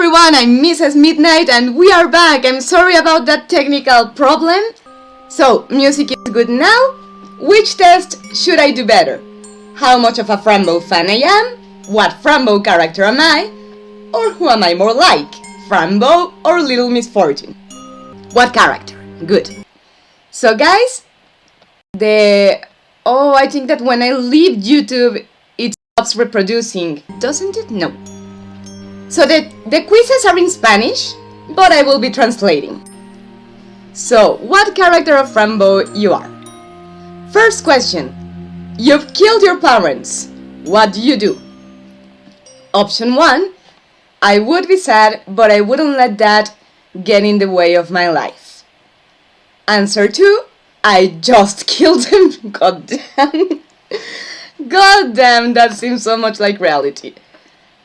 everyone, I'm Mrs. Midnight and we are back. I'm sorry about that technical problem. So, music is good now. Which test should I do better? How much of a Fran Bow fan I am? What Fran Bow character am I? Or who am I more like? Fran Bow or Little Misfortune? What character? Good. So guys, I think that when I leave YouTube, it stops reproducing, doesn't it? No. So the quizzes are in Spanish, but I will be translating. So, what character of Fran Bow you are? First question. You've killed your parents. What do you do? Option 1. I would be sad, but I wouldn't let that get in the way of my life. Answer 2. I just killed them. God damn. God damn, that seems so much like reality.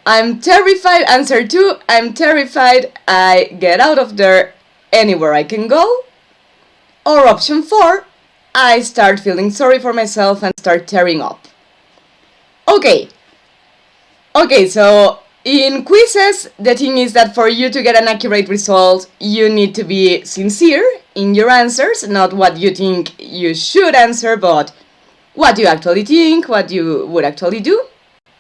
I'm terrified. Answer 2. I'm terrified. I get out of there anywhere I can go. Or option 4. I start feeling sorry for myself and start tearing up. Okay, so in quizzes, the thing is that for you to get an accurate result, you need to be sincere in your answers, not what you think you should answer, but what you actually think, what you would actually do.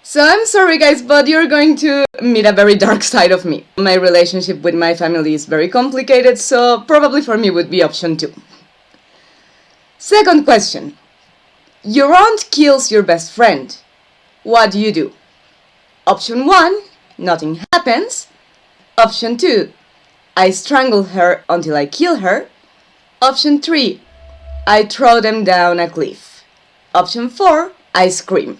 So I'm sorry guys, but you're going to meet a very dark side of me. My relationship with my family is very complicated, so probably for me would be option 2. Second question. Your aunt kills your best friend. What do you do? Option 1, nothing happens. Option 2, I strangle her until I kill her. Option 3, I throw them down a cliff. Option 4, I scream.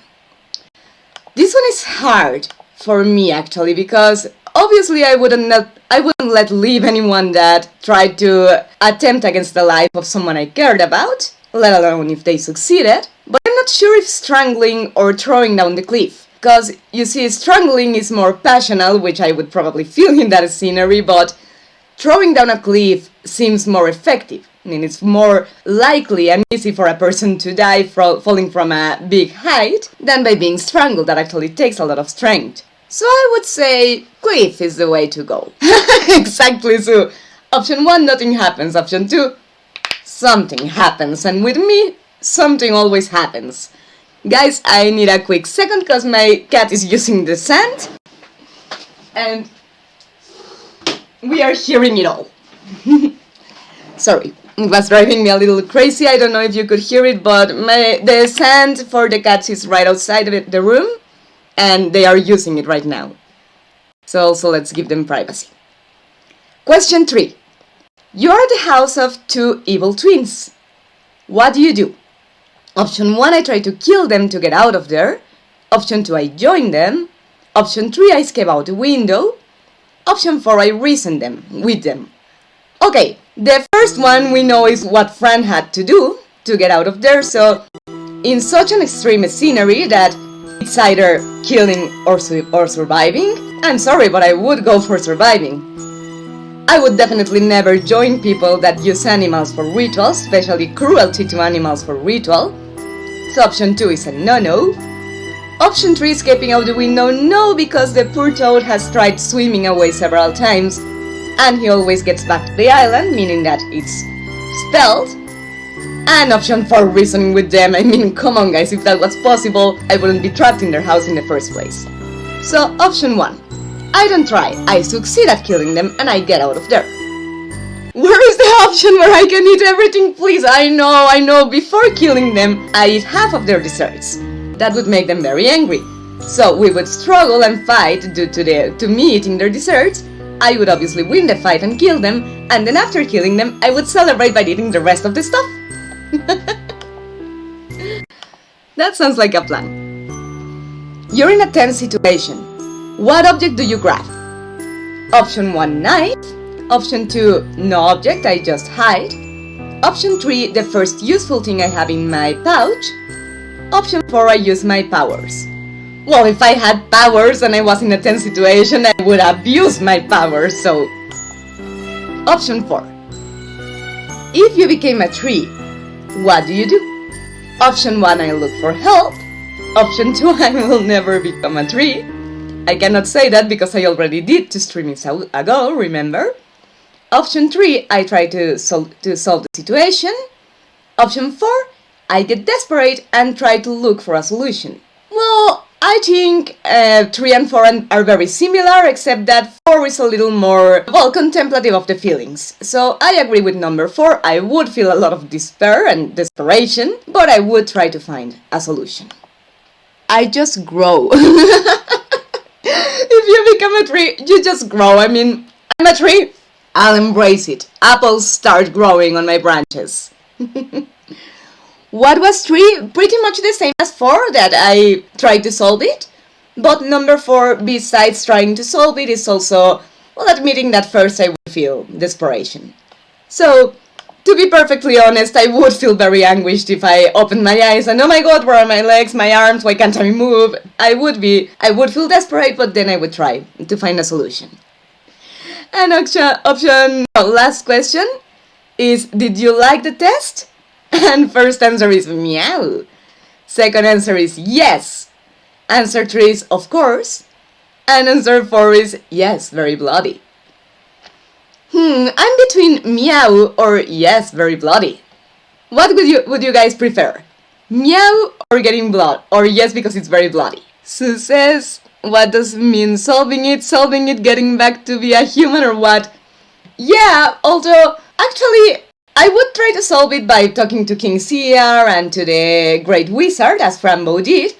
This one is hard for me actually, because obviously I wouldn't let live anyone that tried to attempt against the life of someone I cared about, let alone if they succeeded. But I'm not sure if strangling or throwing down the cliff, because you see, strangling is more passional, which I would probably feel in that scenery, but throwing down a cliff seems more effective. I mean, it's more likely and easy for a person to die falling from a big height than by being strangled. That actually takes a lot of strength. So I would say cliff is the way to go. Exactly, so option 1, nothing happens. Option 2, something happens. And with me, something always happens. Guys, I need a quick second because my cat is using the sand. And we are hearing it all. Sorry, it was driving me a little crazy. I don't know if you could hear it, but the sand for the cats is right outside of the room, and they are using it right now. So also let's give them privacy. Question 3. You're at the house of 2 evil twins. What do you do? Option 1, I try to kill them to get out of there. Option 2, I join them. Option 3, I escape out the window. Option 4, I reason with them. Okay, the first one we know is what Fran had to do to get out of there, so in such an extreme scenery that it's either killing or surviving, I'm sorry, but I would go for surviving. I would definitely never join people that use animals for rituals, especially cruelty to animals for ritual, so option 2 is a no-no. Option 3, escaping out the window, no, because the poor toad has tried swimming away several times, and he always gets back to the island, meaning that it's spelled. And option 4, reasoning with them. I mean, come on guys, if that was possible, I wouldn't be trapped in their house in the first place. So option 1, I don't try, I succeed at killing them and I get out of there. Where is the option where I can eat everything, please? I know, before killing them, I eat half of their desserts. That would make them very angry. So we would struggle and fight due to me eating their desserts. I would obviously win the fight and kill them, and then after killing them, I would celebrate by eating the rest of the stuff. That sounds like a plan. You're in a tense situation. What object do you grab? Option 1, knife. Option 2, no object, I just hide. Option 3, the first useful thing I have in my pouch. Option 4, I use my powers. Well, if I had powers and I was in a tense situation, I would abuse my powers, so... Option 4. If you became a tree, what do you do? Option 1, I look for help. Option 2, I will never become a tree. I cannot say that because I already did 2 streamings ago, remember? Option 3, I try to solve the situation. Option 4, I get desperate and try to look for a solution. Well, I think 3 and 4 are very similar, except that 4 is a little more, well, contemplative of the feelings. So I agree with number 4. I would feel a lot of despair and desperation, but I would try to find a solution. I just grow. If you become a tree, you just grow. I mean, I'm a tree. I'll embrace it. Apples start growing on my branches. What was 3? Pretty much the same as 4, that I tried to solve it. But number 4, besides trying to solve it, is also, well, admitting that first I would feel desperation. So, to be perfectly honest, I would feel very anguished if I opened my eyes and, oh my god, where are my legs, my arms, why can't I move? I would feel desperate, but then I would try to find a solution. And last question is, did you like the test? And first answer is meow. Second answer is yes. Answer 3 is of course. And answer 4 is yes, very bloody. I'm between meow or yes, very bloody. What would you guys prefer? Meow or getting blood? Or yes, because it's very bloody? Sue says, what does it mean solving it, getting back to be a human or what? Yeah, although actually I would try to solve it by talking to King Seer and to the Great Wizard, as Fran Bow did.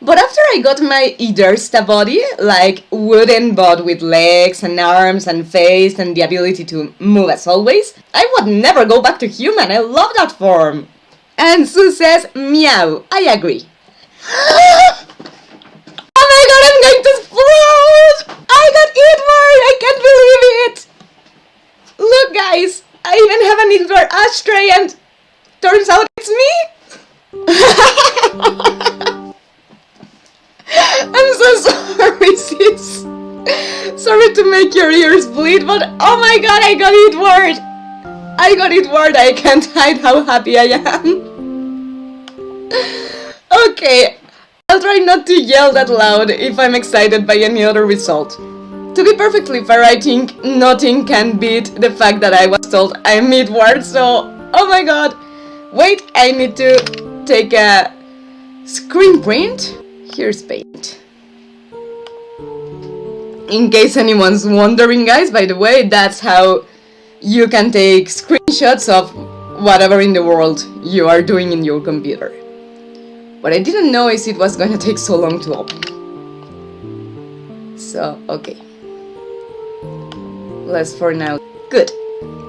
But after I got my Idersta body, like wooden but with legs and arms and face and the ability to move as always, I would never go back to human. I love that form. And Sue says, meow. I agree. Oh my god, I'm going to explode! I got Edward! I can't believe it! Look guys, I even have an Edward ashtray and turns out it's me! I'm so sorry, sis. Sorry to make your ears bleed, but oh my god, I got Edward! I can't hide how happy I am. Okay, I'll try not to yell that loud if I'm excited by any other result. To be perfectly fair, I think nothing can beat the fact that I was told I'm Edward, so oh my god. Wait, I need to take a screen print. Here's paint. In case anyone's wondering, guys, by the way, that's how you can take screenshots of whatever in the world you are doing in your computer. What I didn't know is it was gonna take so long to open. So, okay. Less for now. Good.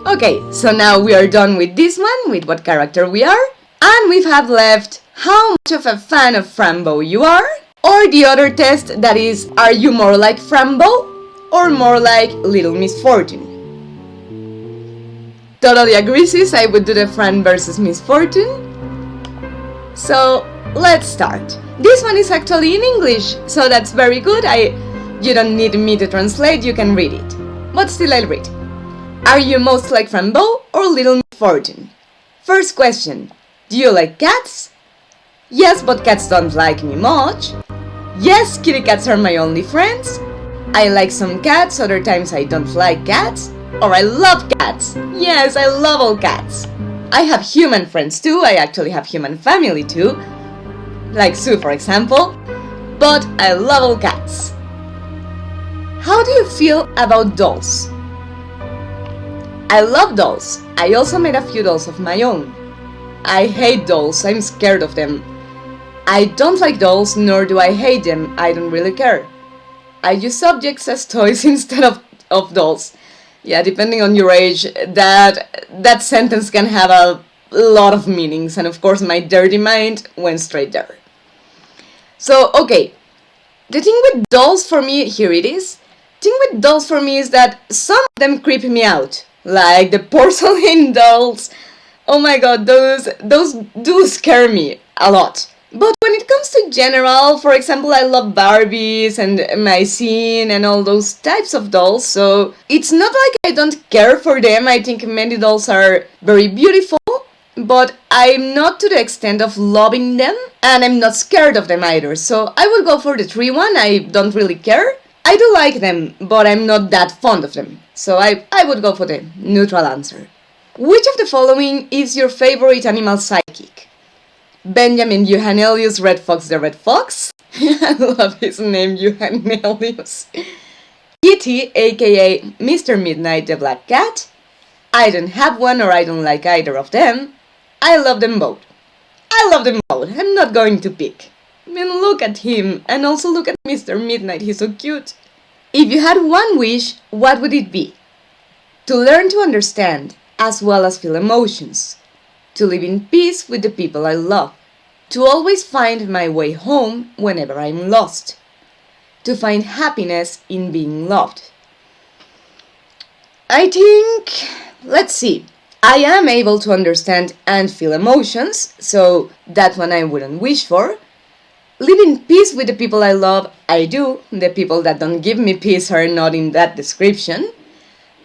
Okay, so now we are done with this one, with what character we are. And we have left how much of a fan of Fran Bow you are, or the other test that is, are you more like Fran Bow or more like Little Misfortune? Totally agree, sis, I would do the Fran versus Misfortune. So, let's start. This one is actually in English, so that's very good. You don't need me to translate, you can read it. But still I'll read. Are you most like Fran Bow or Little Misfortune? First question. Do you like cats? Yes, but cats don't like me much. Yes, kitty cats are my only friends. I like some cats, other times I don't like cats. Or I love cats. Yes, I love all cats. I have human friends too, I actually have human family too. Like Sue, for example. But I love all cats. How do you feel about dolls? I love dolls. I also made a few dolls of my own. I hate dolls, I'm scared of them. I don't like dolls, nor do I hate them, I don't really care. I use objects as toys instead of dolls. Yeah, depending on your age, that sentence can have a lot of meanings, and of course my dirty mind went straight there. So, okay, the thing with dolls for me, here it is. The thing with dolls for me is that some of them creep me out. Like the porcelain dolls. Oh my god, those do scare me a lot. But when it comes to general, for example, I love Barbies and Mycene and all those types of dolls, so it's not like I don't care for them. I think many dolls are very beautiful, but I'm not to the extent of loving them, and I'm not scared of them either. So I would go for the 3 one, I don't really care. I do like them, but I'm not that fond of them. So I would go for the neutral answer. Which of the following is your favorite animal sidekick? Benjamin Eugenelius Red Fox the Red Fox. I love his name, Eugenelius. Kitty, aka Mr. Midnight the Black Cat. I don't have one or I don't like either of them. I love them both. I love them both. I'm not going to pick. I mean, look at him, and also look at Mr. Midnight, he's so cute. If you had one wish, what would it be? To learn to understand, as well as feel emotions. To live in peace with the people I love. To always find my way home whenever I'm lost. To find happiness in being loved. I think, let's see. I am able to understand and feel emotions, so that one I wouldn't wish for. Live in peace with the people I love, I do. The people that don't give me peace are not in that description.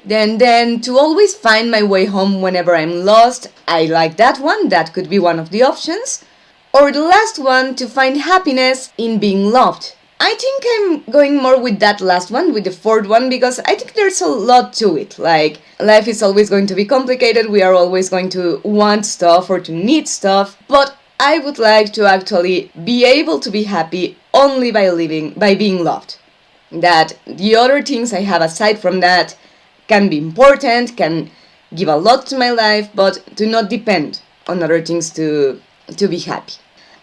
Then to always find my way home whenever I'm lost, I like that one, that could be one of the options. Or the last one, to find happiness in being loved. I think I'm going more with that last one, with the fourth one, because I think there's a lot to it. Like, life is always going to be complicated, we are always going to want stuff or to need stuff, but I would like to actually be able to be happy only by being loved. That the other things I have aside from that can be important, can give a lot to my life, but do not depend on other things to be happy.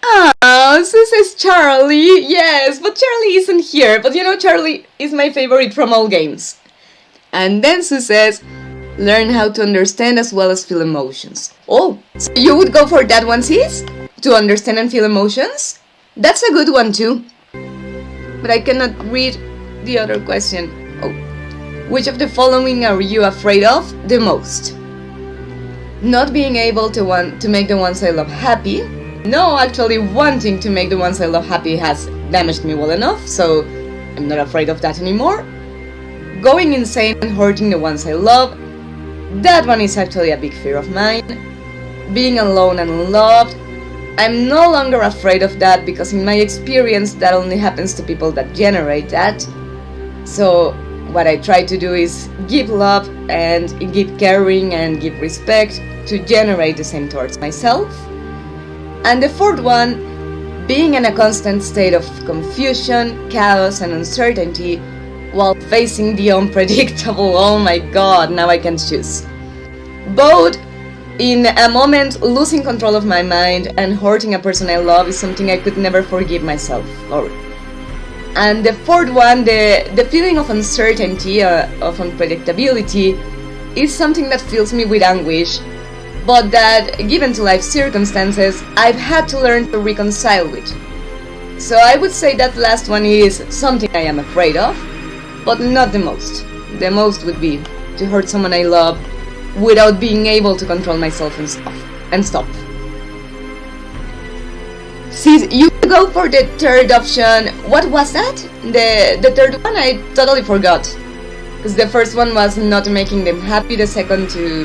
Oh, Sue says Charlie. Yes, but Charlie isn't here. But you know, Charlie is my favorite from all games. And then Sue says, learn how to understand as well as feel emotions. Oh, so you would go for that one, sis? To understand and feel emotions? That's a good one too. But I cannot read the other question. Oh. Which of the following are you afraid of the most? Not being able to make the ones I love happy. No, actually wanting to make the ones I love happy has damaged me well enough, so I'm not afraid of that anymore. Going insane and hurting the ones I love. That one is actually a big fear of mine. Being alone and unloved. I'm no longer afraid of that because in my experience that only happens to people that generate that. So what I try to do is give love and give caring and give respect to generate the same towards myself. And the fourth one, being in a constant state of confusion, chaos and uncertainty while facing the unpredictable. Oh my god, now I can choose. Both in a moment losing control of my mind and hurting a person I love is something I could never forgive myself for. And the fourth one, the feeling of uncertainty, of unpredictability, is something that fills me with anguish, but that, given to life circumstances, I've had to learn to reconcile with. So I would say that last one is something I am afraid of, but not the most. The most would be to hurt someone I love without being able to control myself and stop. See, you go for the third option. What was that? The third one? I totally forgot. Because the first one was not making them happy, the second to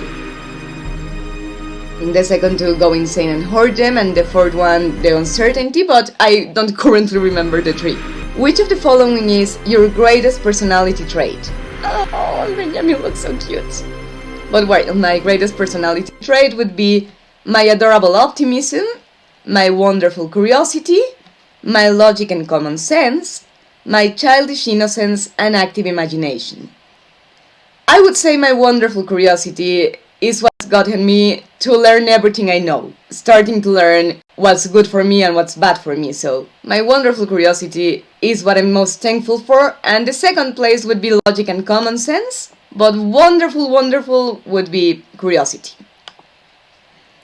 go insane and hurt them, and the fourth one, the uncertainty, but I don't currently remember the three. Which of the following is your greatest personality trait? Oh, Benjamin looks so cute. But well, my greatest personality trait would be my adorable optimism, my wonderful curiosity, my logic and common sense, my childish innocence and active imagination. I would say my wonderful curiosity is what's gotten me to learn everything I know, starting to learn what's good for me and what's bad for me. So my wonderful curiosity is what I'm most thankful for, and the second place would be logic and common sense, but wonderful would be curiosity.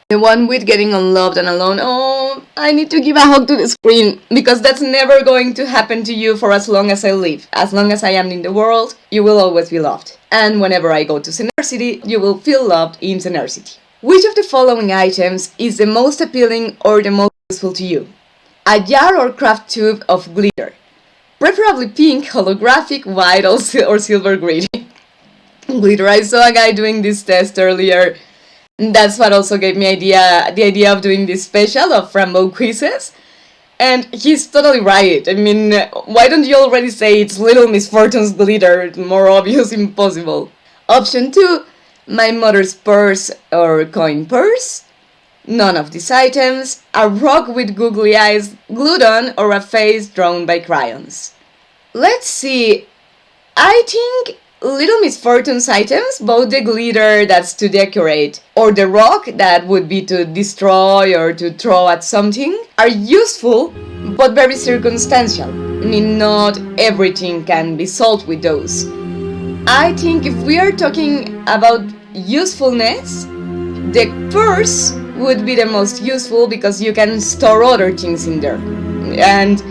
The one with getting unloved and alone. Oh, I need to give a hug to the screen, because that's never going to happen to you for as long as I live. As long as I am in the world, you will always be loved. And whenever I go to Scenercity, you will feel loved in Scenercity. Which of the following items is the most appealing or the most useful to you? A jar or craft tube of glitter. Preferably pink, holographic, white, or silver green. Glitter. I saw a guy doing this test earlier. That's what also gave me the idea of doing this special of Fran Bow quizzes. And he's totally right. I mean, why don't you already say it's Little Misfortune's glitter? More obvious impossible. Option 2, my mother's purse or coin purse. None of these items. A rock with googly eyes glued on or a face drawn by crayons. Let's see. I think Little Misfortune's items, both the glitter that's to decorate or the rock that would be to destroy or to throw at something, are useful but very circumstantial. I mean, not everything can be solved with those. I think if we are talking about usefulness, the purse would be the most useful because you can store other things in there. And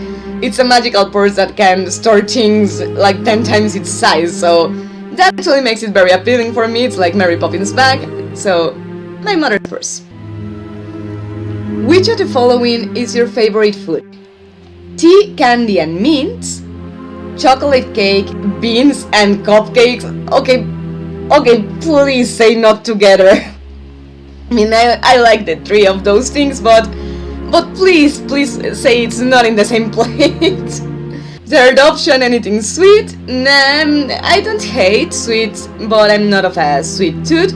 it's a magical purse that can store things like 10 times its size, so that actually makes it very appealing for me. It's like Mary Poppins' bag, so my mother's purse. Which of the following is your favorite food? Tea, candy and mints, chocolate cake, beans and cupcakes. Okay, please say not together. I mean, I like the three of those things, but please say it's not in the same plate. Third option, anything sweet. Nah, I don't hate sweets, but I'm not of a sweet tooth.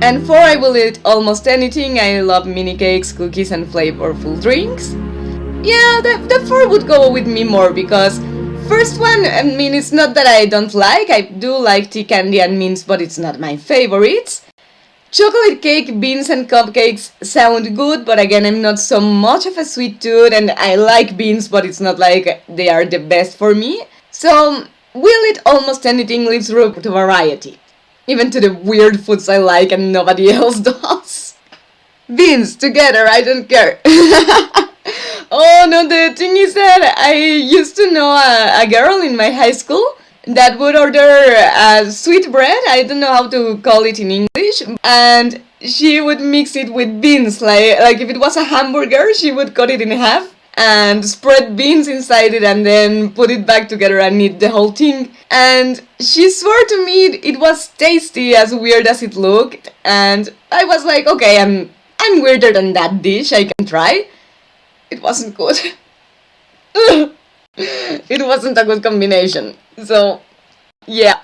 And 4, I will eat almost anything. I love mini cakes, cookies, and flavorful drinks. Yeah, the 4 would go with me more because first one, I mean, it's not that I don't like. I do like tea, candy, and mints, but it's not my favorites. Chocolate cake, beans, and cupcakes sound good, but again, I'm not so much of a sweet tooth, and I like beans, but it's not like they are the best for me. So, we'll eat almost anything, leaves room to variety. Even to the weird foods I like and nobody else does. Beans, together, I don't care. Oh no, the thing is that I used to know a girl in my high school that would order sweet bread, I don't know how to call it in English, and she would mix it with beans, like if it was a hamburger, she would cut it in half and spread beans inside it and then put it back together and eat the whole thing. And she swore to me it was tasty, as weird as it looked, and I was like, okay, I'm weirder than that dish, I can try. It wasn't good. It wasn't a good combination. So, yeah,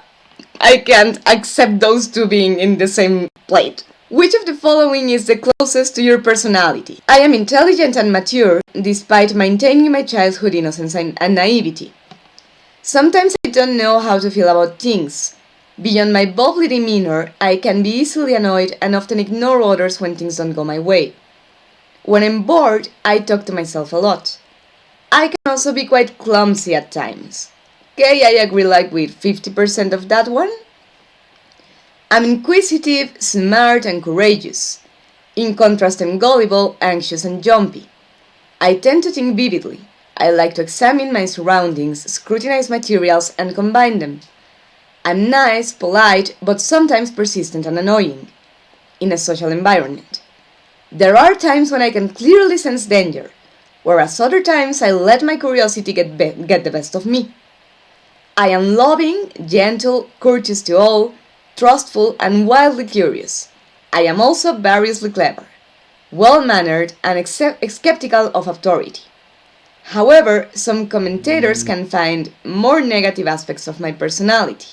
I can't accept those two being in the same plate. Which of the following is the closest to your personality? I am intelligent and mature, despite maintaining my childhood innocence and naivety. Sometimes I don't know how to feel about things. Beyond my bubbly demeanor, I can be easily annoyed and often ignore others when things don't go my way. When I'm bored, I talk to myself a lot. I can also be quite clumsy at times. Okay, I agree like with 50% of that one. I'm inquisitive, smart and courageous. In contrast, I'm gullible, anxious and jumpy. I tend to think vividly. I like to examine my surroundings, scrutinize materials and combine them. I'm nice, polite, but sometimes persistent and annoying in a social environment. There are times when I can clearly sense danger, whereas other times I let my curiosity get the best of me. I am loving, gentle, courteous to all, trustful and wildly curious. I am also variously clever, well-mannered and skeptical of authority. However, some commentators can find more negative aspects of my personality.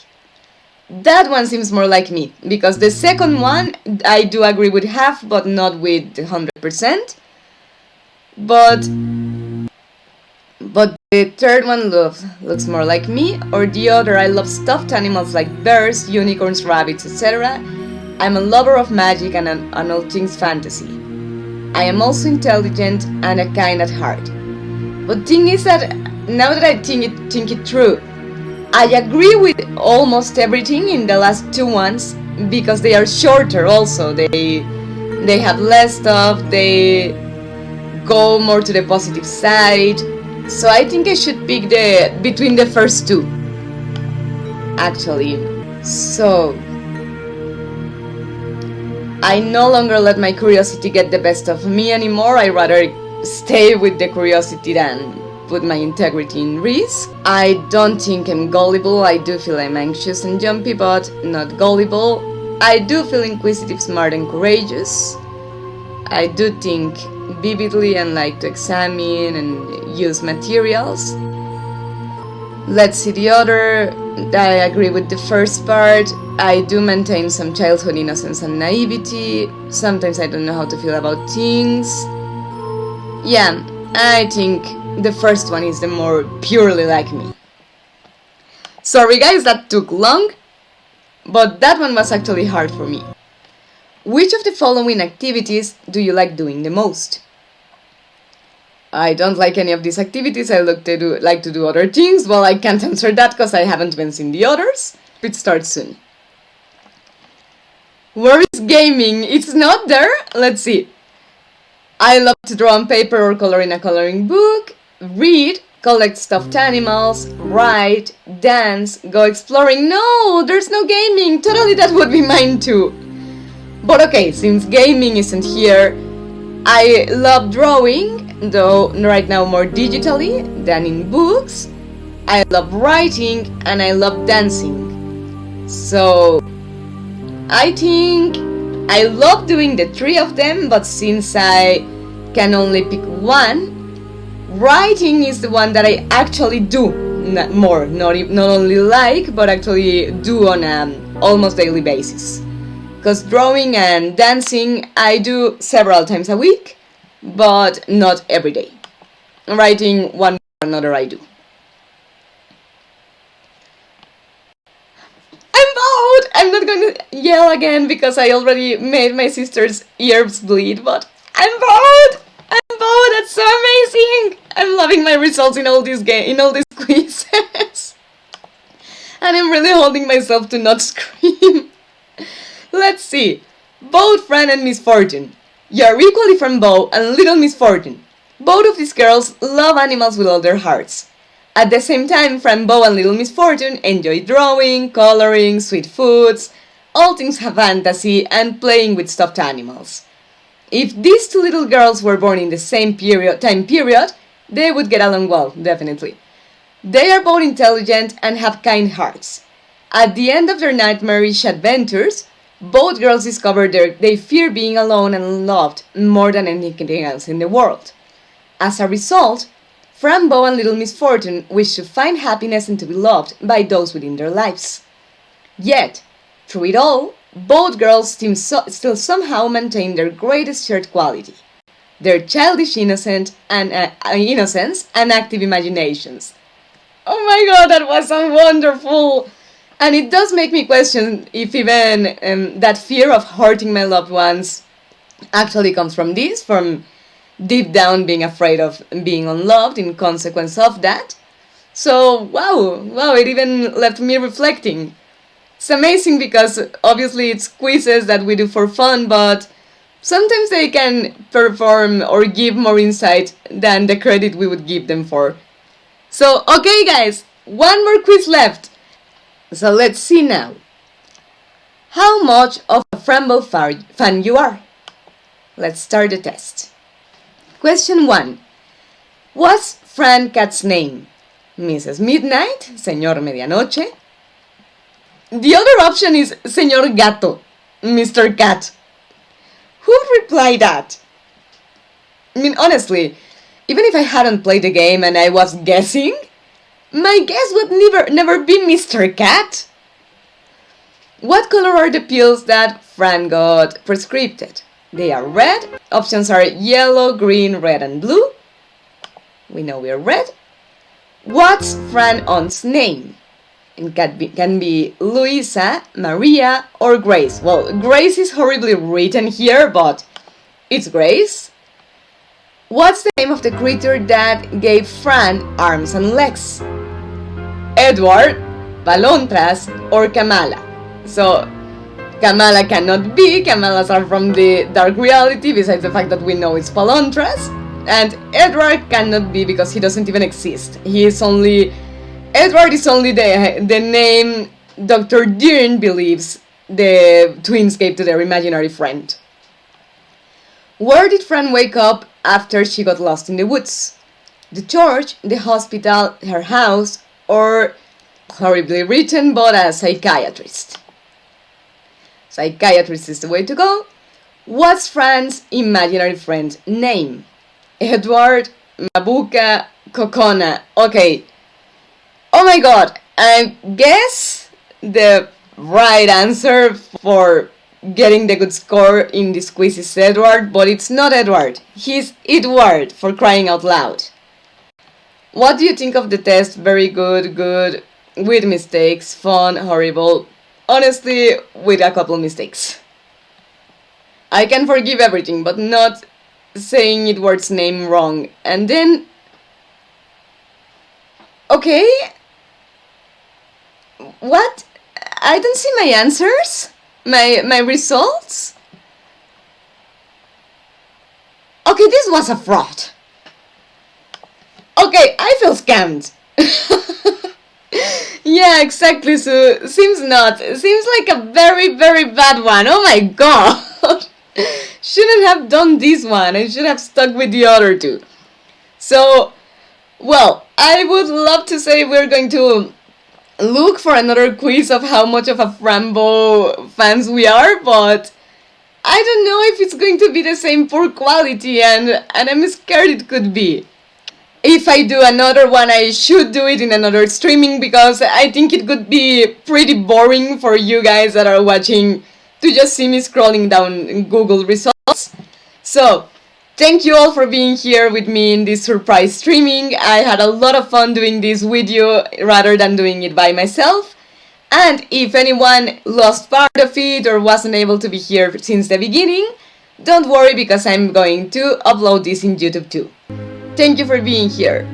That one seems more like me, because the second one I do agree with half, but not with 100%. But the third one looks more like me, or the other, I love stuffed animals like bears, unicorns, rabbits, etc. I'm a lover of magic and all things fantasy. I am also intelligent and a kind at heart. But thing is that, now that I think it through, I agree with almost everything in the last two ones, because they are shorter also. They have less stuff, they go more to the positive side. So I think I should pick between the first two, actually. So I no longer let my curiosity get the best of me anymore. I rather stay with the curiosity than put my integrity in risk. I don't think I'm gullible. I do feel I'm anxious and jumpy, but not gullible. I do feel inquisitive, smart and courageous. I do think vividly and like to examine and use materials. Let's see the other. I agree with the first part. I do maintain some childhood innocence and naivety. Sometimes I don't know how to feel about things. Yeah, I think the first one is the more purely like me. Sorry guys, that took long, but that one was actually hard for me. Which of the following activities do you like doing the most? I don't like any of these activities. I like to do other things. Well, I can't answer that because I haven't been seen the others. It starts soon. Where is gaming? It's not there? Let's see. I love to draw on paper or color in a coloring book, read, collect stuffed animals, write, dance, go exploring. No, there's no gaming. Totally, that would be mine too. But okay, since gaming isn't here, I love drawing, though right now more digitally than in books. I love writing and I love dancing. So I think I love doing the three of them, but since I can only pick one, writing is the one that I actually do more, not only like, but actually do on an almost daily basis. Because drawing and dancing I do several times a week, but not every day. Writing one or another I do. I'm bowed! I'm not going to yell again because I already made my sister's ears bleed, but I'm bowed! I'm bowed! That's so amazing! I'm loving my results in all these quizzes. And I'm really holding myself to not scream. Let's see. Both Fran and Misfortune. You're equally Fran Bow and Little Misfortune. Both of these girls love animals with all their hearts. At the same time, Fran Bow and Little Misfortune enjoy drawing, coloring, sweet foods, all things have fantasy, and playing with stuffed animals. If these two little girls were born in the same time period, they would get along well, definitely. They are both intelligent and have kind hearts. At the end of their nightmarish adventures, both girls discover they fear being alone and unloved more than anything else in the world. As a result, Fran Bow and Little Misfortune wish to find happiness and to be loved by those within their lives. Yet, through it all, both girls still somehow maintain their greatest shared quality, their childish innocence and active imaginations. Oh my god, that was so wonderful! And it does make me question if even that fear of hurting my loved ones actually comes from deep down being afraid of being unloved in consequence of that. So, wow, it even left me reflecting. It's amazing because obviously it's quizzes that we do for fun, but sometimes they can perform or give more insight than the credit we would give them for. So, okay guys, one more quiz left. So let's see now. How much of a Fran Bow fan you are? Let's start the test. Question 1. What's Fran Cat's name? Mrs. Midnight, Señor Medianoche? The other option is Señor Gato, Mr. Cat. Who would reply that? I mean, honestly, even if I hadn't played the game and I was guessing, my guess would never be Mr. Cat. What color are the pills that Fran got prescribed? They are red. Options are yellow, green, red, and blue. We know we are red. What's Fran Aunt's name? It can be Luisa, Maria, or Grace. Well, Grace is horribly written here, but it's Grace. What's the name of the creature that gave Fran arms and legs? Edward, Palontras, or Kamala. So, Kamala cannot be. Kamalas are from the dark reality, besides the fact that we know it's Palontras. And Edward cannot be because he doesn't even exist. Edward is only the name Dr. Dearn believes the twins gave to their imaginary friend. Where did Fran wake up after she got lost in the woods? The church, the hospital, her house, or, horribly written, but a psychiatrist. Psychiatrist is the way to go. What's Fran's imaginary friend's name? Edward, Mabuka, Kokona. Okay. Oh my god. I guess the right answer for getting the good score in this quiz is Edward, but it's not Edward. He's Edward, for crying out loud. What do you think of the test? Very good, good, with mistakes, fun, horrible. Honestly, with a couple mistakes. I can forgive everything, but not saying Edward's name wrong. And then... Okay? What? I don't see my answers? My results? Okay, this was a fraud. Okay, I feel scammed. Yeah, exactly, so seems not. Seems like a very, very bad one. Oh my god. Shouldn't have done this one. I should have stuck with the other two. So, well, I would love to say we're going to look for another quiz of how much of a Fran Bow fans we are, but I don't know if it's going to be the same poor quality, and I'm scared it could be. If I do another one, I should do it in another streaming, because I think it could be pretty boring for you guys that are watching to just see me scrolling down Google results. So, thank you all for being here with me in this surprise streaming. I had a lot of fun doing this with you rather than doing it by myself. And if anyone lost part of it or wasn't able to be here since the beginning, don't worry, because I'm going to upload this in YouTube too. Thank you for being here.